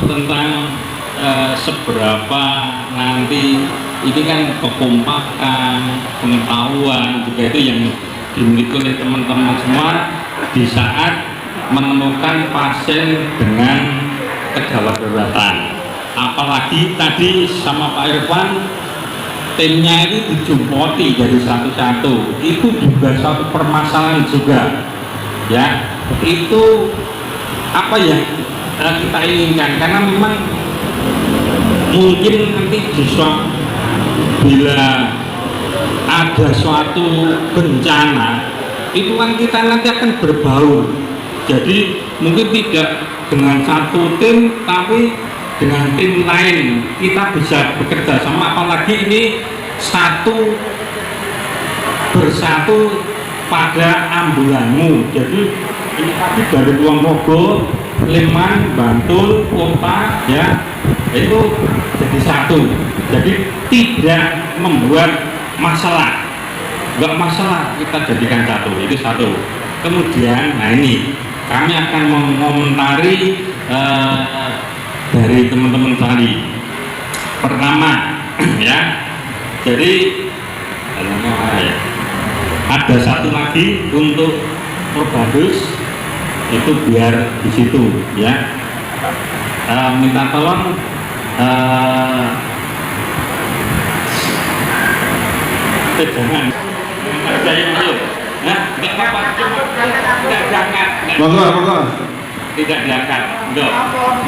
tentang seberapa nanti ini kan kekompakan, pengetahuan juga itu yang dimiliki oleh teman-teman semua di saat menemukan pasien dengan kegawat daruratan. Apalagi tadi sama Pak Irfan, timnya itu dijumpoti dari satu-satu, itu juga satu permasalahan juga, ya. Itu apa yang kita inginkan, karena memang mungkin nanti justru bila ada suatu bencana itu kan kita nanti akan berbaur, jadi mungkin tidak dengan satu tim tapi dengan tim lain kita bisa bekerja sama, apalagi ini satu bersatu pada ambulanmu. Jadi ini tadi dari Kulonprogo, Sleman, Bantul, Kota, ya itu jadi satu, jadi tidak membuat masalah, nggak masalah, kita jadikan satu, itu satu. Kemudian nah ini kami akan mengomentari dari teman-teman tadi. Pertama ya, jadi ada satu lagi untuk Probadus itu biar di situ ya. Minta tolong jangan nah, nggak apa-apa, tidak diangkat, tidak diangkat,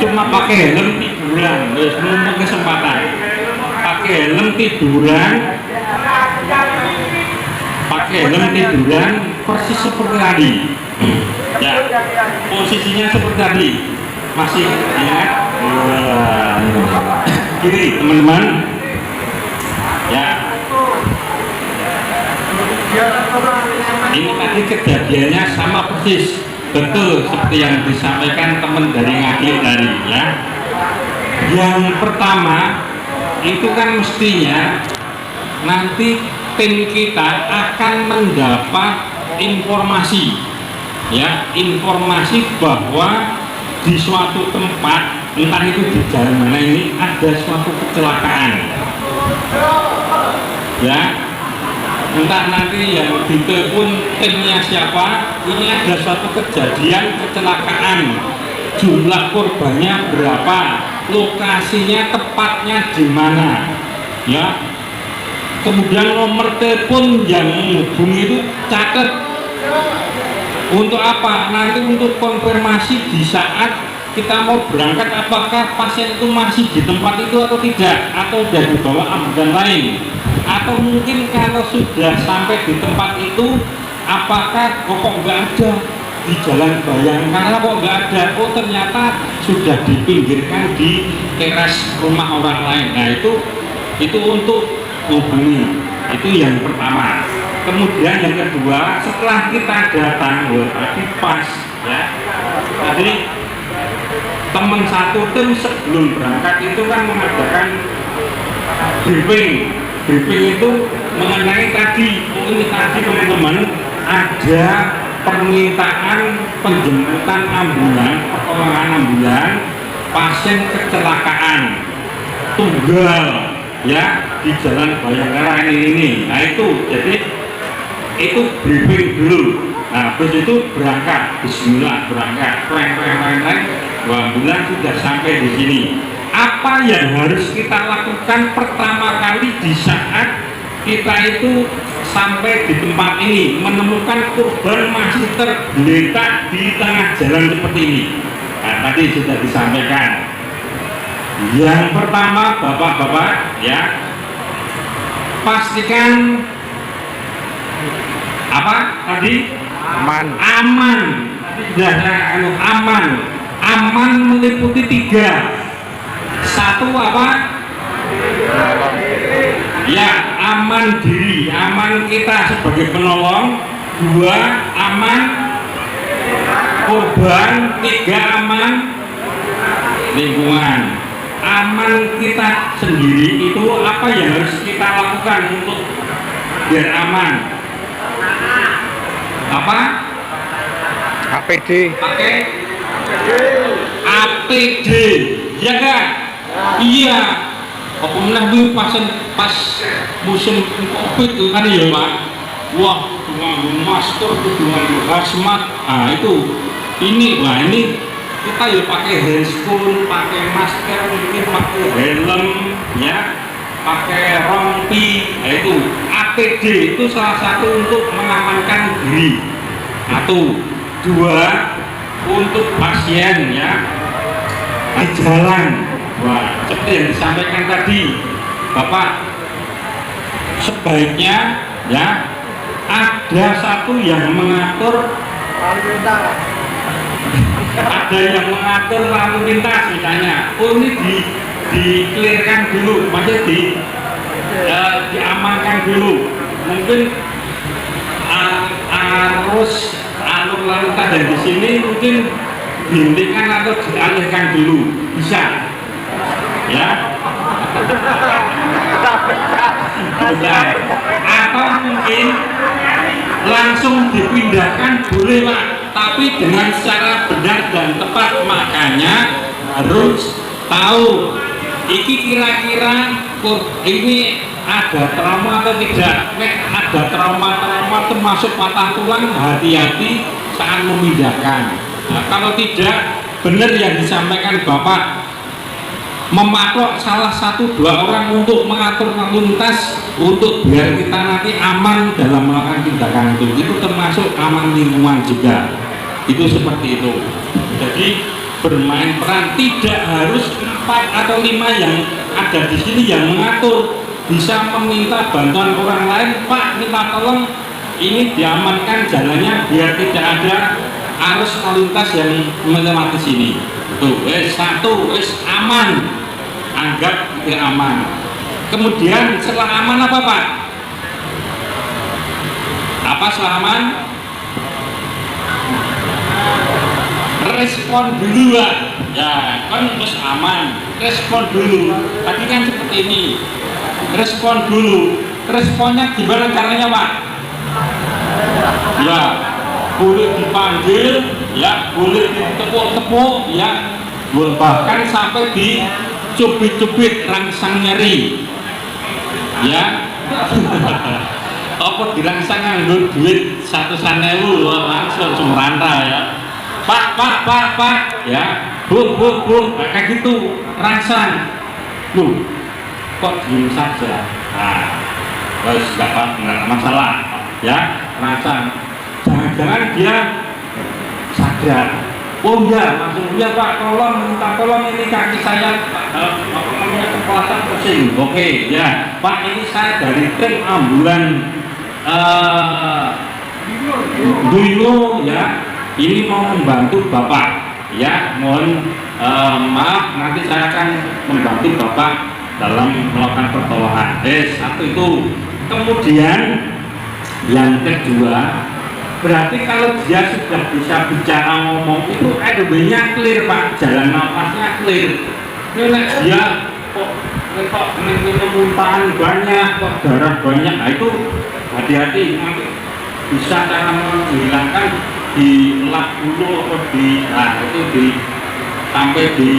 cuma pakai helm tiduran, terus mumpung kesempatan, pakai helm tiduran, persis seperti tadi, ya, posisinya seperti tadi, masih ingat, kiri teman-teman, ya. Ini tadi kejadiannya sama persis, betul seperti yang disampaikan teman dari Ngagil tadi, ya. Yang pertama itu kan mestinya nanti tim kita akan mendapat informasi, ya, informasi bahwa di suatu tempat, entah itu di jalan mana ini, ada suatu kecelakaan, ya. Entah nanti yang ditelepon timnya siapa, ini ada suatu kejadian kecelakaan, jumlah korbannya berapa, lokasinya tepatnya di mana, ya. Kemudian nomor telepon yang menghubungi itu catat. Untuk apa? Nanti untuk konfirmasi di saat kita mau berangkat, apakah pasien itu masih di tempat itu atau tidak, atau sudah dibawa ambulan lain, atau mungkin kalau sudah sampai di tempat itu, apakah kok nggak ada di Jalan Bayangkara, kok nggak ada, oh ternyata sudah dipinggirkan di teras rumah orang lain. Nah itu untuk hubungi, itu yang pertama. Kemudian yang kedua, setelah kita datang, tadi pas, ya, tadi teman satu tim sebelum berangkat itu kan mengadakan briefing itu mengenai tadi, ini tadi teman-teman ada permintaan penjemputan ambulan, pertolongan ambulan pasien kecelakaan tunggal, ya, di Jalan Bayangkara ini. Nah itu, jadi itu briefing dulu. Nah, habis itu berangkat, bismillah, berangkat, ambulan sudah sampai di sini. Apa yang harus kita lakukan pertama kali di saat kita itu sampai di tempat ini, menemukan korban masih tergeletak di tengah jalan seperti ini? Nah, tadi sudah disampaikan. Yang pertama, bapak-bapak, ya, pastikan apa tadi? Aman. Aman meliputi 3. Satu apa? Ya, aman diri, aman kita sebagai penolong. 2, aman korban. 3, aman lingkungan. Aman kita sendiri itu apa yang harus kita lakukan untuk biar aman? Apa? APD. Pakai APD. ya kan? Iya. Apa meneh pas musim Covid itu kan ya Pak. Wah, nganggo masker, nganggo hazmat. Ah itu ini kita ya pakai handscoon, pakai masker, mungkin pakai helm, ya, pakai rompi. Nah, itu APD itu salah satu untuk mengamankan diri. Satu, dua, untuk pasien ya di jalan. Wah, seperti yang disampaikan tadi, Bapak, sebaiknya ya ada satu yang mengatur ada yang mengatur lalu lintas misalnya. Oh ini di-clearkan dulu, maksudnya diamankan dulu. Mungkin arus alur lalu lintas dari di sini mungkin dihentikan atau dialihkan dulu, bisa, ya. Bisa. Atau mungkin langsung dipindahkan boleh Pak, tapi dengan secara benar dan tepat. Makanya harus tahu ini kira-kira ini ada trauma atau tidak. Ada trauma termasuk patah tulang, hati-hati saat memindahkan. Nah, kalau tidak benar yang disampaikan Bapak, memaklok salah satu dua orang untuk mengatur lalu lintas untuk biar kita nanti aman dalam melakukan tindakan itu termasuk aman lingkungan juga. Itu seperti itu. Jadi bermain peran, tidak harus 4 atau 5 yang ada di sini yang mengatur, bisa meminta bantuan orang lain. Pak, minta tolong ini diamankan jalannya biar tidak ada arus lalu lintas yang melewati sini. Tuh, satu, aman, anggap itu aman. Kemudian setelah aman apa Pak? Apa setelah aman? Respon dulu Pak. Ya kan terus aman, respon dulu. Tadi kan seperti ini, respon dulu. Responnya gimana caranya Pak? Ya boleh dipanggil, ya boleh ditepuk-tepuk, ya bahkan sampai dicubit-cubit rangsang nyeri, ya. Apa dirangsang nganggo duit 100.000 langsung sumranta ya. Pak, ya, bu, kayak gitu, rangsang. Loh, kok diem saja? Nah, terus nggak masalah, ya, rangsang. Jangan-jangan dia sadar. Oh ya, langsung ya Pak, minta tolong ini kaki saya kepala saya pusing. Oke, ya, Pak, ini saya dari tim ambulan dulu ya. Ini mau membantu Bapak, ya. Mohon maaf, nanti saya akan membantu Bapak dalam melakukan pertolongan. Satu itu. Kemudian yang kedua, berarti kalau dia sudah bisa bicara ngomong itu RB-nya clear Pak, jalan nafasnya clear. Ini dia kok muntahan banyak, kok darah banyak, nah itu hati-hati, nanti bisa cara menghilangkan di lap dulu atau sampai di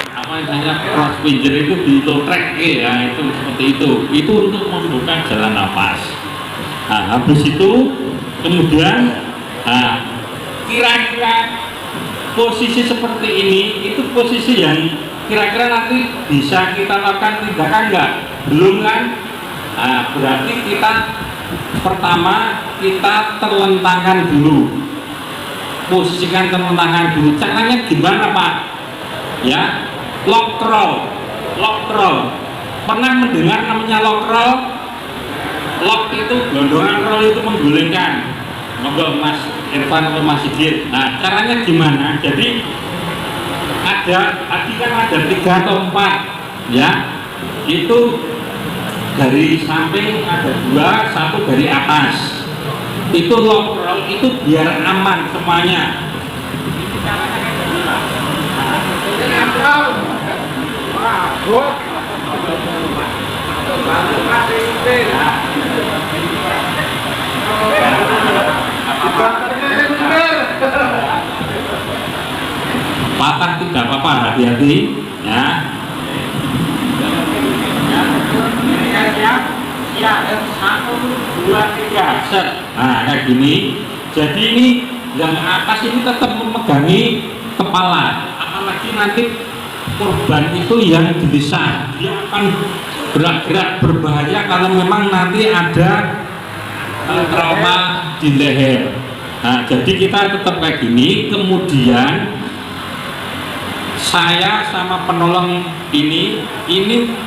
apa namanya cross finger itu ditotrek ya, itu seperti itu untuk membuka jalan nafas. Nah, habis itu kemudian kira-kira posisi seperti ini itu posisi yang kira-kira nanti bisa kita lakukan tindakan enggak? Belum kan? Nah, berarti kita pertama kita terlentangkan dulu, posisikan terlentangkan dulu. Caranya gimana Pak? Ya, lock roll. Pernah mendengar namanya lock roll? Lock itu gelondongan, roll itu menggulingkan. Monggo Mas Irfan atau Mas Sigit. Nah, caranya gimana? Jadi tadi kan ada 3 atau 4, ya. Itu dari samping ada 2, 1 dari atas. Itu lock roll itu biar aman semuanya. Patah tidak apa-apa, hati-hati hati-hati ya. Ya, 1, 2, 3 set. Nah kayak gini. Jadi ini yang atas ini tetap memegangi kepala, apalagi nanti korban itu yang gelisah, dia akan gerak-gerak berbahaya kalau memang nanti ada trauma di leher. Nah jadi kita tetap kayak gini. Kemudian saya sama penolong ini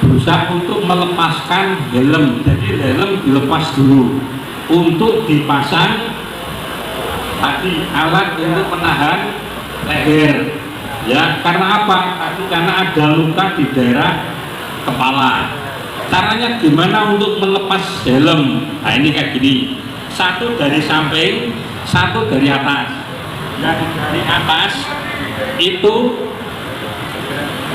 berusaha untuk melepaskan helm. Jadi helm dilepas dulu untuk dipasang tadi alat untuk menahan leher ya. Karena apa? Tadi karena ada luka di daerah kepala. Caranya gimana untuk melepas helm? Nah ini kayak gini, satu dari samping, satu dari atas. Yang dari atas itu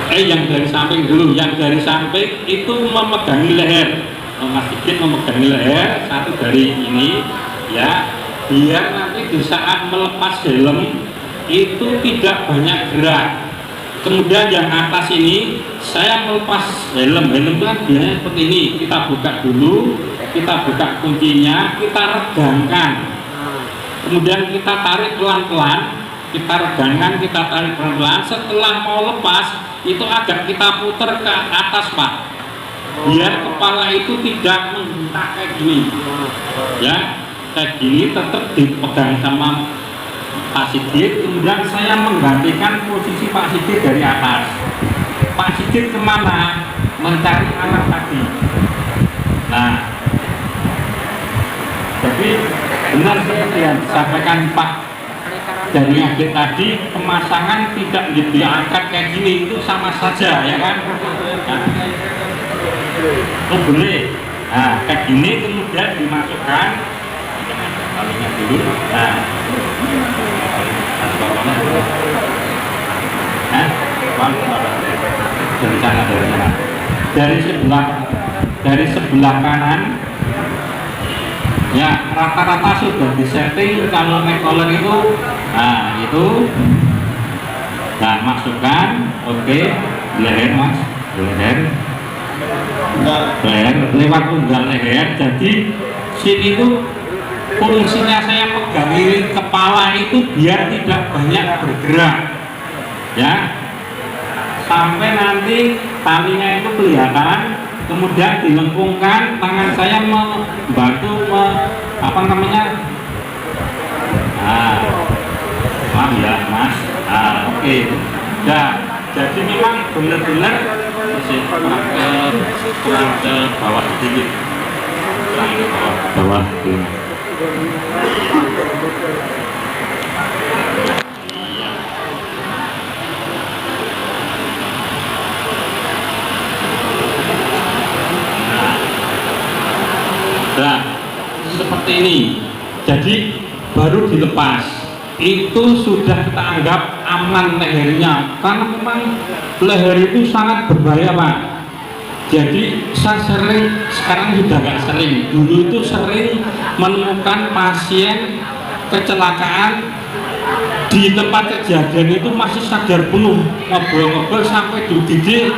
yang dari samping dulu, yang dari samping itu memegangi leher, Mas Sigit memegangi leher, satu dari ini ya, biar nanti di saat melepas helm itu tidak banyak gerak. Kemudian yang atas ini saya melepas helm itu kan biasanya seperti ini, kita buka dulu, kita buka kuncinya, kita regangkan, kemudian kita tarik pelan-pelan, kita regangkan, kita tarik pelan-pelan. Setelah mau lepas itu agak kita putar ke atas Pak, biar kepala itu tidak menghentak kayak gini ya, kayak gini tetap dipegang sama Pak Sigit. Kemudian saya menggantikan posisi Pak Sigit dari atas. Pak Sigit kemana? Mencari alat tadi. Nah jadi benar saya sampaikan Pak dari akhir tadi, pemasangan tidak diangkat kayak gini itu sama saja ya kan. Nah, oh boleh. Nah kayak gini kemudian dimasukkan talinya dulu. Nah dari sana, dari sebelah kanan ya, rata-rata sudah disetting kalau neck collar itu. Nah itu, nah masukkan, oke, leher Mas, leher lewat unggal leher. Jadi sini itu fungsinya saya pegangi kepala itu biar tidak banyak bergerak ya, sampai nanti talinya itu kelihatan. Kemudian dilengkungkan, tangan saya membantu apa namanya, nah maaf ya Mas, nah oke. Nah jadi memang benar-benar kurang ke bawah sedikit, kurang ke bawah Nah, seperti ini. Jadi baru dilepas itu sudah kita anggap aman lehernya, karena memang leher itu sangat berbahaya Pak. Jadi saya sering, sekarang sudah nggak sering, dulu itu sering menemukan pasien kecelakaan di tempat kejadian itu masih sadar penuh, ngobrol-ngobrol sampai duduk dia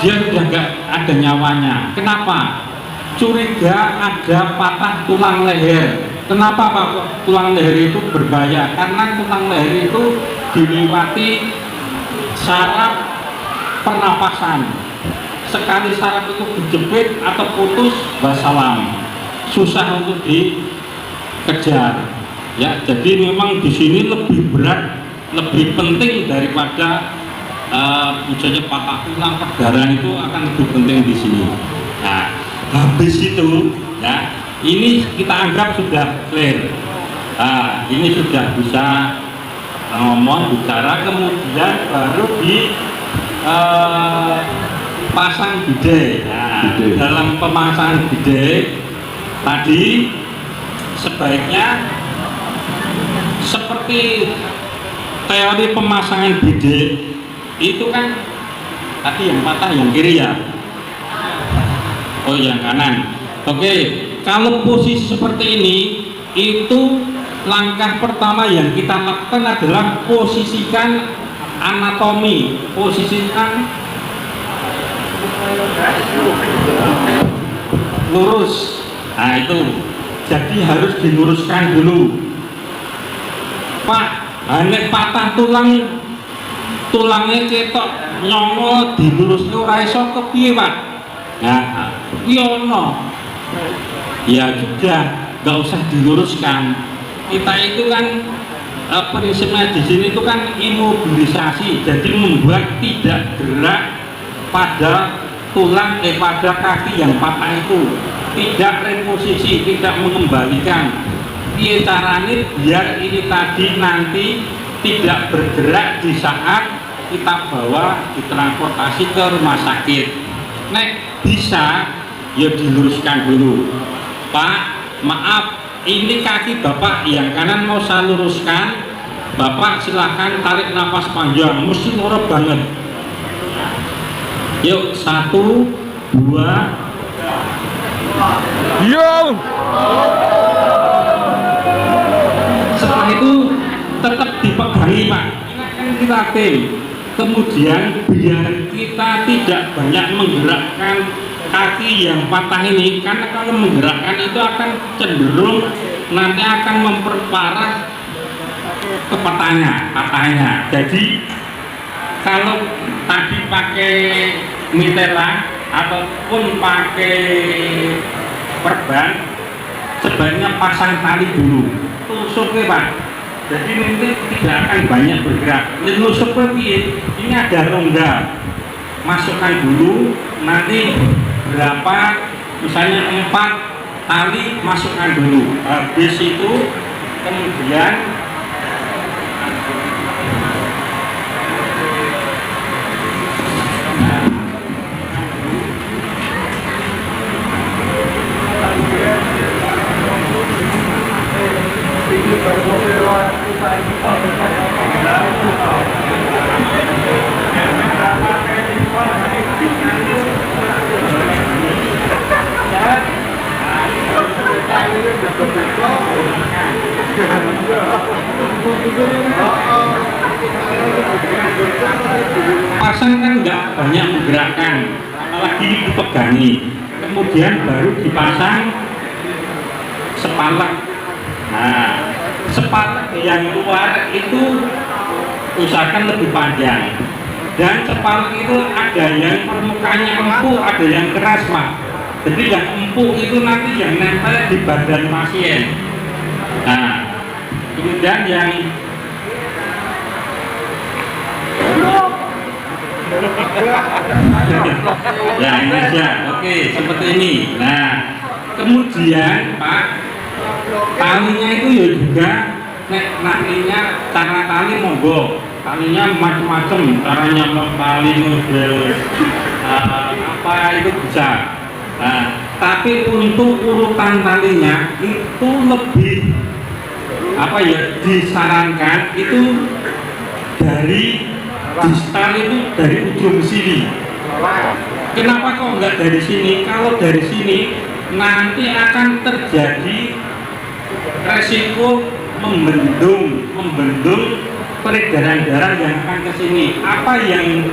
sudah nggak ada nyawanya. Kenapa? Curiga ada patah tulang leher. Kenapa Pak tulang leher itu berbahaya? Karena tulang leher itu dilewati saraf pernapasan. Sekali saraf itu dijepit atau putus, wassalam, susah untuk dikejar. Ya, jadi memang di sini lebih berat, lebih penting daripada misalnya patah tulang, perdarahan itu akan lebih penting di sini. Nah, habis itu ya, ini kita anggap sudah clear. Nah, ini sudah bisa ngomong, bicara, kemudian baru di pasang bide. Nah, dalam pemasangan bide tadi sebaiknya seperti teori pemasangan bide itu kan tadi yang patah yang kiri ya, oh yang kanan. Oke, kalau posisi seperti ini, itu langkah pertama yang kita lakukan adalah posisikan anatomi, posisikan lurus. Nah itu jadi harus diluruskan dulu. Pak, hanya patah tulangnya ketok nyongo diluruskan ora iso kepiye Pak? Nah, yono ya sudah, nggak usah diluruskan. Kita itu kan prinsipnya di sini itu kan imobilisasi, jadi membuat tidak gerak pada tulang pada kaki yang patah itu, tidak reposisi, tidak mengembalikan. Piye caranya biar ini tadi nanti tidak bergerak di saat kita bawa ditransportasi ke rumah sakit. Nek bisa ya diluruskan dulu. Pak, maaf, ini kaki Bapak yang kanan mau saya luruskan. Bapak silahkan tarik nafas panjang, mesti lorot banget. Yuk, 1, 2. Yo. Setelah itu tetap dipegangi Pak. Kan kita tim. Kemudian biar kita tidak banyak menggerakkan kaki yang patah ini, karena kalau menggerakkan itu akan cenderung nanti akan memperparah patahnya. Jadi kalau tadi pakai mitera ataupun pakai perban, sebaiknya pasang tali dulu, tusuknya Pak. Jadi nanti tidak akan banyak bergerak. Nusuk seperti ini ada rongga, masukkan dulu, nanti berapa, misalnya 4 tali masukkan dulu. Habis itu kemudian pasang kan nggak banyak menggerakkan, apalagi dipegangi. Kemudian baru dipasang sepalak. Nah, sepalak yang luar itu usahakan lebih panjang, dan sepalak itu ada yang permukaannya empuk, ada yang keras Pak. Jadi yang empuk itu nanti yang nempel di badan pasien. Nah, kemudian yang ya ini aja, oke, seperti ini. Nah, kemudian Pak, talinya itu ya juga nantinya cara tali monggo, talinya macam-macam, caranya tali model apa itu bisa. Nah, tapi untuk urutan talinya itu lebih apa ya, disarankan itu dari distal itu dari ujung sini. Kenapa kok enggak dari sini? Kalau dari sini nanti akan terjadi resiko membendung peredaran darah yang akan ke sini. Apa yang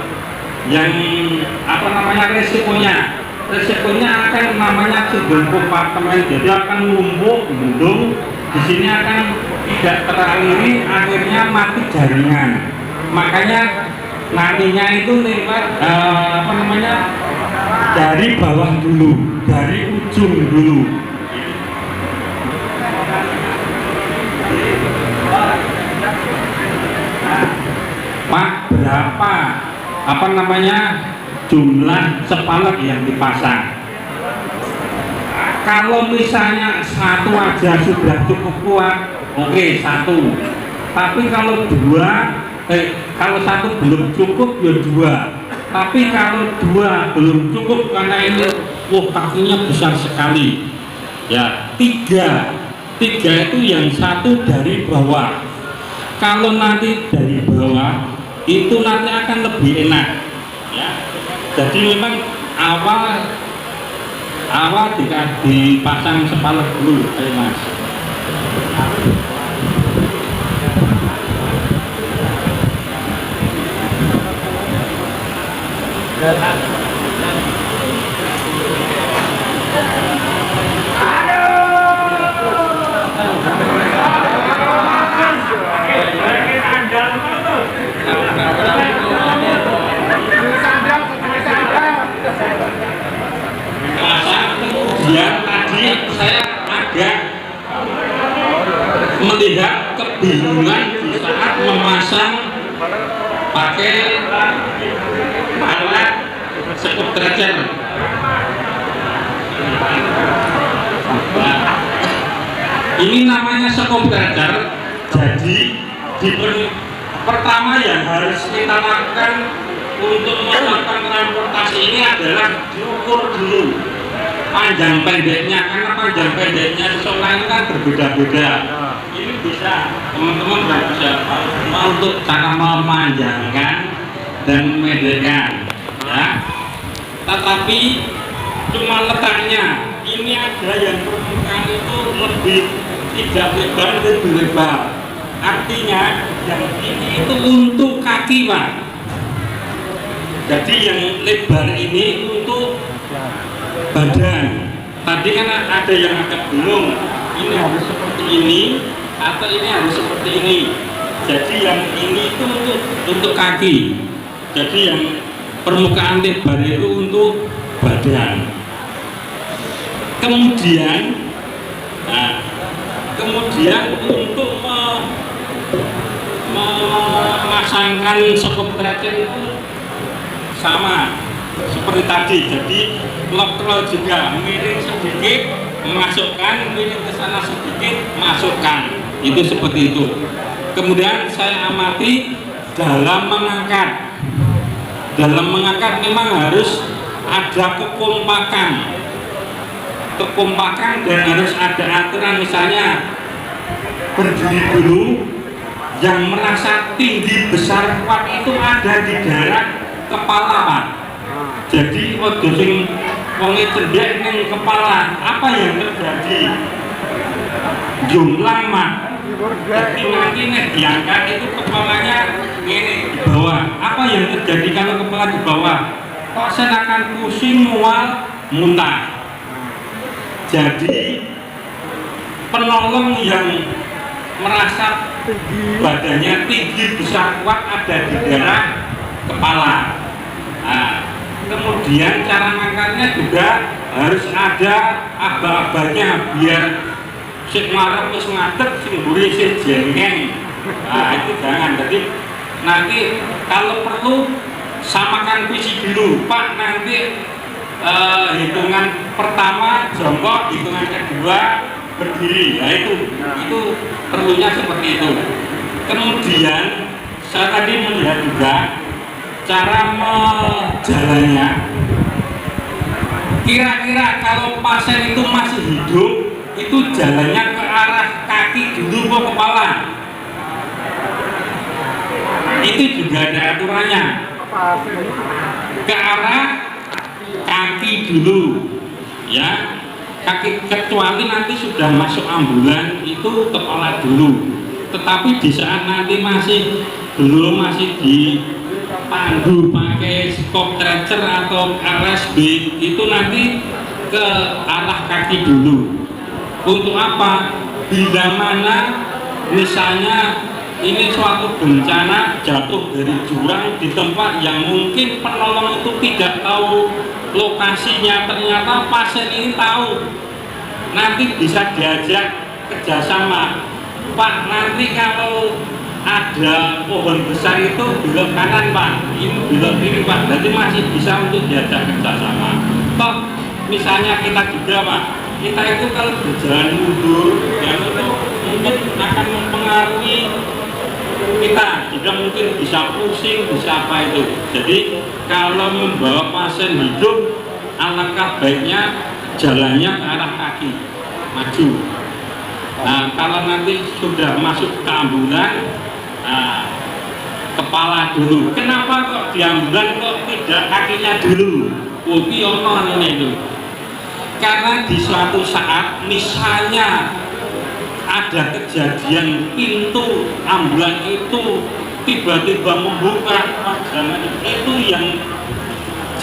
apa namanya resikonya? Resikonya akan namanya sindrom kompartemen, jadi akan numpuk bendung di sini, akan tidak teraliri, akhirnya mati jaringan. Makanya nantinya itu lewat apa namanya, dari bawah dulu, dari ujung dulu. Pak, berapa apa namanya jumlah sepalak yang dipasang? Kalau misalnya satu aja sudah cukup kuat, oke, satu. Tapi kalau kalau satu belum cukup ya 2. Tapi kalau 2 belum cukup karena ini kakinya besar sekali, ya 3 itu yang satu dari bawah. Kalau nanti dari bawah itu nanti akan lebih enak, ya. Jadi memang awal dipasang sepalak dulu, Mas. Kemudian tadi saya agak melihat kebingungan di saat memasang pakai alat screwdriver. Ini namanya screwdriver. Jadi pertama yang harus kita lakukan untuk melakukan transportasi ini adalah diukur dulu panjang pendeknya, karena panjang pendeknya seseorang ini kan berbeda-beda. Ini bisa teman-teman bisa untuk cara memanjangkan dan memendekkan, ya. Tetapi cuma letaknya ini ada yang permukaan itu lebih tidak lebar, lebih lebar. Artinya yang ini itu untuk kaki, Pak. Jadi yang lebar ini untuk badan. Tadi kan ada yang agak bingung, ini harus seperti ini atau ini harus seperti ini. Jadi yang ini itu untuk kaki. Jadi yang permukaan lebar itu untuk badan. Kemudian untuk memasangkan screwdriver itu sama seperti tadi. Jadi lock juga miring sedikit, masukkan, miring ke sana sedikit, masukkan. Itu seperti itu. Kemudian saya amati dalam mengangkat. Dalam mengangkat memang harus ada kekompakan dan harus ada aturan. Misalnya berdiri dulu, yang merasa tinggi besar kuat itu ada di daerah kepala, Pak. Jadi waktu sing wonge cendek ning kepala, apa yang terjadi? Jumlah mak. Jadi nanti nih diangkat itu kepalanya ini di bawah. Apa yang terjadi kalau kepala di bawah? Kok saya akan pusing, mual, muntah. Jadi penolong yang merasa badannya tinggi besar kuat ada di daerah kepala. Nah, kemudian cara ngangkatnya juga harus ada aba-abanya biar sing marep wis ngadeg sing mburi sing jengeng. Nah, itu jangan. Jadi nanti kalau perlu samakan visi dulu, Pak. Nanti hitungan pertama jongkok, hitungan kedua berdiri. Nah, itu perlunya seperti itu. Kemudian saya tadi melihat juga cara jalannya. Kira-kira kalau pasien itu masih hidup, itu jalannya ke arah kaki dulu ke kepala. Itu juga ada aturannya. Ke arah kaki dulu, ya. Kaki, kecuali nanti sudah masuk ambulan itu kepala dulu. Tetapi di saat nanti masih dipandu pakai screwdriver atau RSB itu nanti ke arah kaki dulu. Untuk apa? Bila mana misalnya ini suatu bencana jatuh dari jurang di tempat yang mungkin penolong itu tidak tahu lokasinya, ternyata pasien ini tahu, nanti bisa diajak kerjasama. Pak, nanti kalau ada pohon besar itu belok kanan, Pak, ini belok kiri, Pak, berarti masih bisa untuk diajak kerjasama. Toh misalnya kita juga, Pak, kita itu kalau berjalan mundur yang itu mungkin akan mempengaruhi kita, juga mungkin bisa pusing, bisa apa itu. Jadi kalau membawa pasien hidup, alangkah baiknya jalannya ke arah kaki, maju. Nah, kalau nanti sudah masuk ke ambulan, nah, kepala dulu. Kenapa kok di ambulan kok tidak kakinya dulu? Uti ono itu. Karena di suatu saat misalnya ada kejadian pintu ambulan itu tiba-tiba membuka, itu yang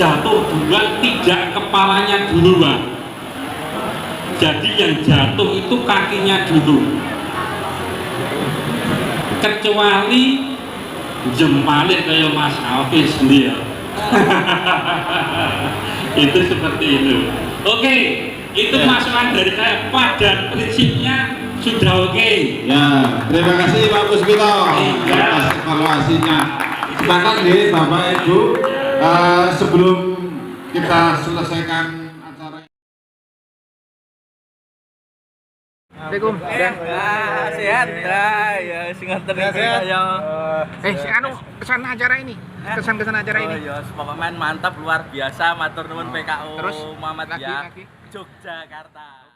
jatuh duluan tidak kepalanya duluan. Jadi yang jatuh itu kakinya dulu, kecuali jempalik kayak Mas Hafiz dia. Itu seperti itu. Oke, itu masukan dari saya. Pada prinsipnya sudah oke. Ya, terima kasih Pak Puspito atas evaluasinya. Silakan nih Bapak Ibu, sebelum kita selesaikan acara. Assalamualaikum. Sehat dah ya singat Sehat. ya. Si anu kesan acara ini. Kesan acara ini. Oh ya, pemain mantap luar biasa, matur nuwun PKO Terus Muhammadiyah lagi. Yogyakarta.